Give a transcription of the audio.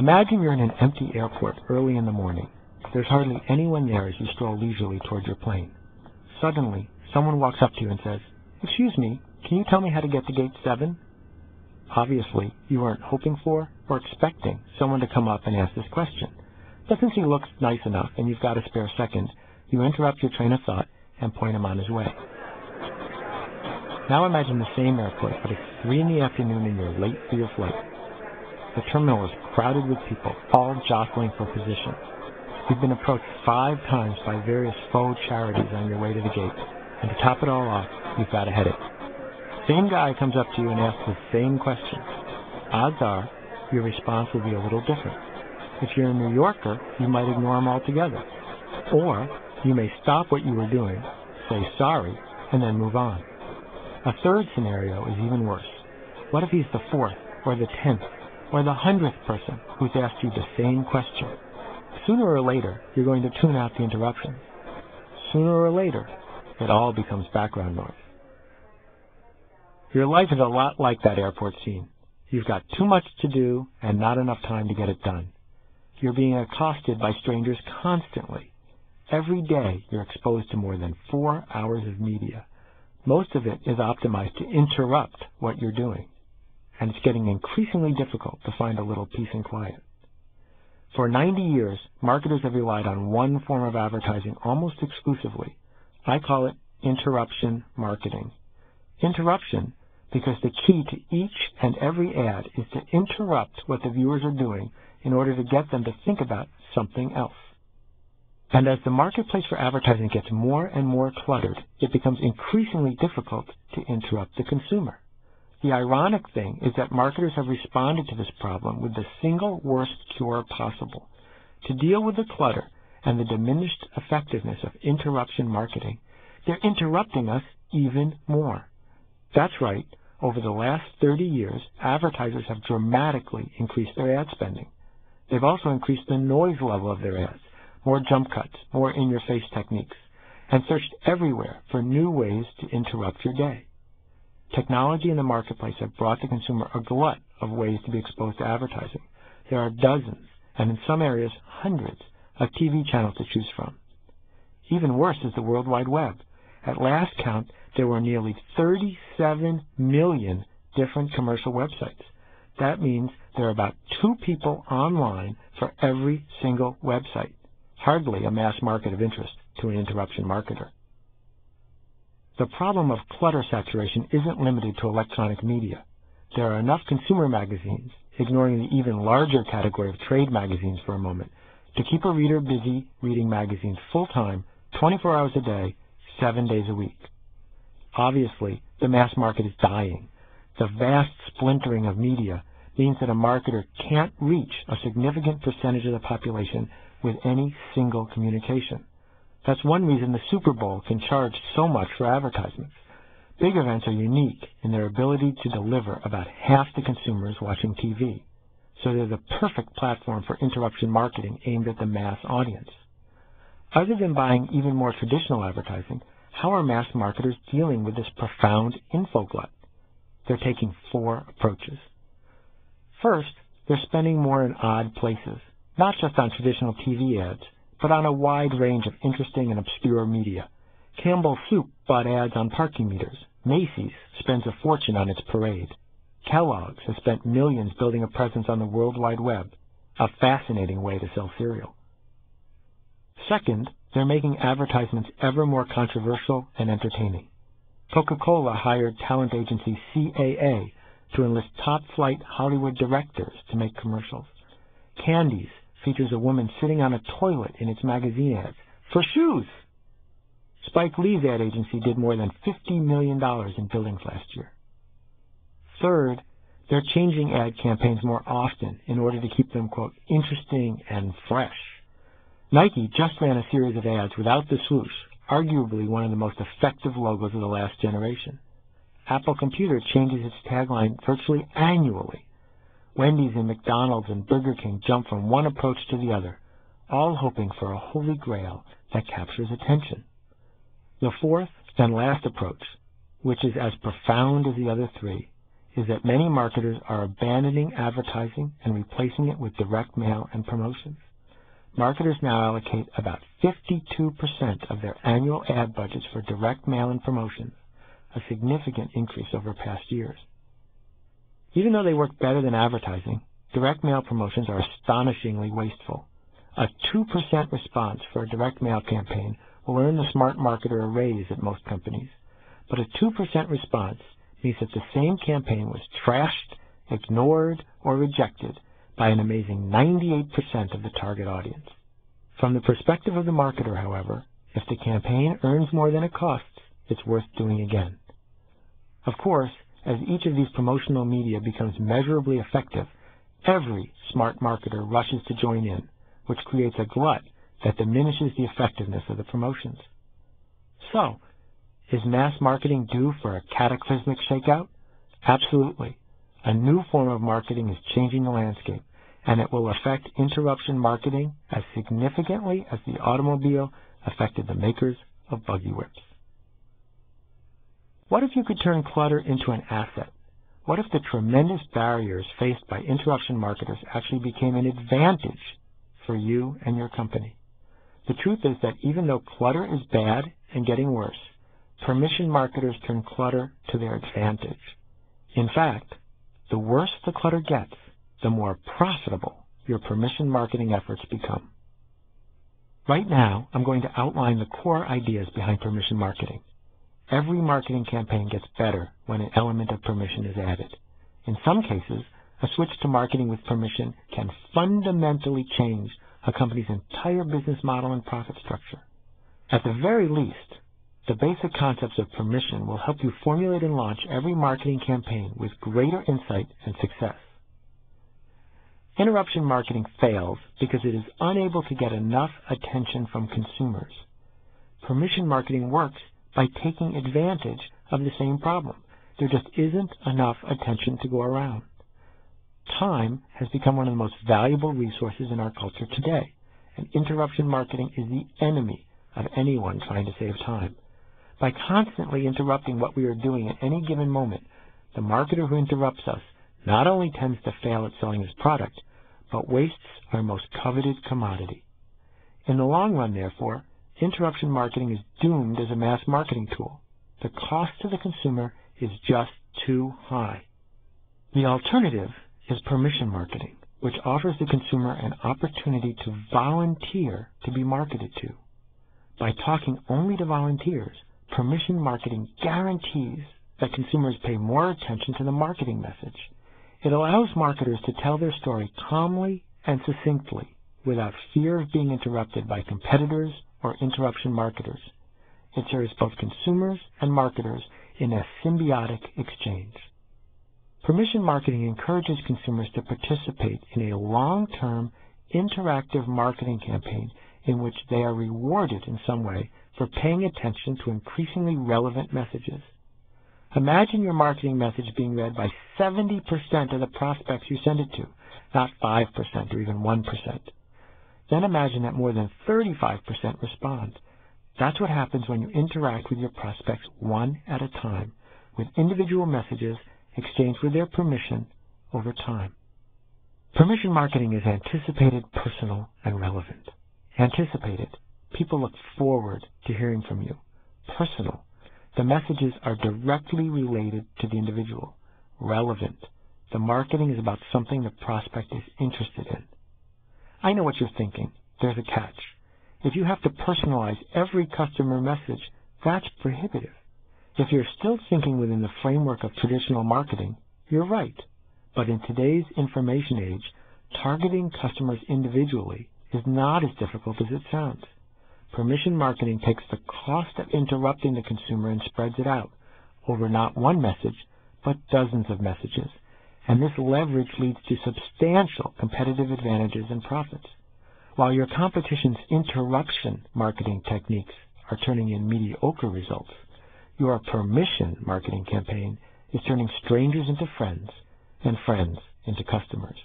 Imagine you're in an empty airport early in the morning. There's hardly anyone there as you stroll leisurely toward your plane. Suddenly, someone walks up to you and says, "Excuse me, can you tell me how to get to gate 7? Obviously, you weren't hoping for or expecting someone to come up and ask this question. But since he looks nice enough and you've got a spare second, you interrupt your train of thought and point him on his way. Now imagine the same airport, but it's 3 in the afternoon and you're late for your flight. The terminal is crowded with people, all jostling for position. You've been approached 5 times by various faux charities on your way to the gate, and to top it all off, you've got a headache. Same guy comes up to you and asks the same question. Odds are, your response will be a little different. If you're a New Yorker, you might ignore him altogether. Or you may stop what you were doing, say sorry, and then move on. A third scenario is even worse. What if he's the 4th, or the 10th, or the 100th person who's asked you the same question? Sooner or later, you're going to tune out the interruptions. Sooner or later, it all becomes background noise. Your life is a lot like that airport scene. You've got too much to do and not enough time to get it done. You're being accosted by strangers constantly. Every day, you're exposed to more than 4 hours of media. Most of it is optimized to interrupt what you're doing, and it's getting increasingly difficult to find a little peace and quiet. For 90 years, marketers have relied on one form of advertising almost exclusively. I call it interruption marketing. Interruption, because the key to each and every ad is to interrupt what the viewers are doing in order to get them to think about something else. And as the marketplace for advertising gets more and more cluttered, it becomes increasingly difficult to interrupt the consumer. The ironic thing is that marketers have responded to this problem with the single worst cure possible. To deal with the clutter and the diminished effectiveness of interruption marketing, they're interrupting us even more. That's right. Over the last 30 years, advertisers have dramatically increased their ad spending. They've also increased the noise level of their ads, more jump cuts, more in-your-face techniques, and searched everywhere for new ways to interrupt your day. Technology and the marketplace have brought the consumer a glut of ways to be exposed to advertising. There are dozens, and in some areas hundreds, of TV channels to choose from. Even worse is the World Wide Web. At last count, there were nearly 37 million different commercial websites. That means there are about 2 people online for every single website. Hardly a mass market of interest to an interruption marketer. The problem of clutter saturation isn't limited to electronic media. There are enough consumer magazines, ignoring the even larger category of trade magazines for a moment, to keep a reader busy reading magazines full-time, 24 hours a day, 7 days a week. Obviously, the mass market is dying. The vast splintering of media means that a marketer can't reach a significant percentage of the population with any single communication. That's one reason the Super Bowl can charge so much for advertisements. Big events are unique in their ability to deliver about half the consumers watching TV, so they're the perfect platform for interruption marketing aimed at the mass audience. Other than buying even more traditional advertising, how are mass marketers dealing with this profound info glut? They're taking 4 approaches. First, they're spending more in odd places, not just on traditional TV ads, but on a wide range of interesting and obscure media. Campbell's Soup bought ads on parking meters. Macy's spends a fortune on its parade. Kellogg's has spent millions building a presence on the World Wide Web, a fascinating way to sell cereal. Second, they're making advertisements ever more controversial and entertaining. Coca-Cola hired talent agency CAA to enlist top-flight Hollywood directors to make commercials. Candies features a woman sitting on a toilet in its magazine ads for shoes. Spike Lee's ad agency did more than $50 million in billings last year. Third, they're changing ad campaigns more often in order to keep them, quote, interesting and fresh. Nike just ran a series of ads without the swoosh, arguably one of the most effective logos of the last generation. Apple Computer changes its tagline virtually annually. Wendy's and McDonald's and Burger King jump from one approach to the other, all hoping for a holy grail that captures attention. The fourth and last approach, which is as profound as the other 3, is that many marketers are abandoning advertising and replacing it with direct mail and promotions. Marketers now allocate about 52% of their annual ad budgets for direct mail and promotions, a significant increase over past years. Even though they work better than advertising, direct mail promotions are astonishingly wasteful. A 2% response for a direct mail campaign will earn the smart marketer a raise at most companies, but a 2% response means that the same campaign was trashed, ignored, or rejected by an amazing 98% of the target audience. From the perspective of the marketer, however, if the campaign earns more than it costs, it's worth doing again. Of course, as each of these promotional media becomes measurably effective, every smart marketer rushes to join in, which creates a glut that diminishes the effectiveness of the promotions. So, is mass marketing due for a cataclysmic shakeout? Absolutely. A new form of marketing is changing the landscape, and it will affect interruption marketing as significantly as the automobile affected the makers of buggy whips. What if you could turn clutter into an asset? What if the tremendous barriers faced by interruption marketers actually became an advantage for you and your company? The truth is that even though clutter is bad and getting worse, permission marketers turn clutter to their advantage. In fact, the worse the clutter gets, the more profitable your permission marketing efforts become. Right now, I'm going to outline the core ideas behind permission marketing. Every marketing campaign gets better when an element of permission is added. In some cases, a switch to marketing with permission can fundamentally change a company's entire business model and profit structure. At the very least, the basic concepts of permission will help you formulate and launch every marketing campaign with greater insight and success. Interruption marketing fails because it is unable to get enough attention from consumers. Permission marketing works by taking advantage of the same problem. There just isn't enough attention to go around. Time has become one of the most valuable resources in our culture today, and interruption marketing is the enemy of anyone trying to save time. By constantly interrupting what we are doing at any given moment, the marketer who interrupts us not only tends to fail at selling his product, but wastes our most coveted commodity. In the long run, therefore, interruption marketing is doomed as a mass marketing tool. The cost to the consumer is just too high. The alternative is permission marketing, which offers the consumer an opportunity to volunteer to be marketed to. By talking only to volunteers, permission marketing guarantees that consumers pay more attention to the marketing message. It allows marketers to tell their story calmly and succinctly without fear of being interrupted by competitors or interruption marketers. It serves both consumers and marketers in a symbiotic exchange. Permission marketing encourages consumers to participate in a long-term, interactive marketing campaign in which they are rewarded in some way for paying attention to increasingly relevant messages. Imagine your marketing message being read by 70% of the prospects you send it to, not 5% or even 1%. Then imagine that more than 35% respond. That's what happens when you interact with your prospects one at a time, with individual messages exchanged with their permission over time. Permission marketing is anticipated, personal, and relevant. Anticipated. People look forward to hearing from you. Personal. The messages are directly related to the individual. Relevant. The marketing is about something the prospect is interested in. I know what you're thinking. There's a catch. If you have to personalize every customer message, that's prohibitive. If you're still thinking within the framework of traditional marketing, you're right. But in today's information age, targeting customers individually is not as difficult as it sounds. Permission marketing takes the cost of interrupting the consumer and spreads it out over not one message, but dozens of messages. And this leverage leads to substantial competitive advantages and profits. While your competition's interruption marketing techniques are turning in mediocre results, your permission marketing campaign is turning strangers into friends and friends into customers.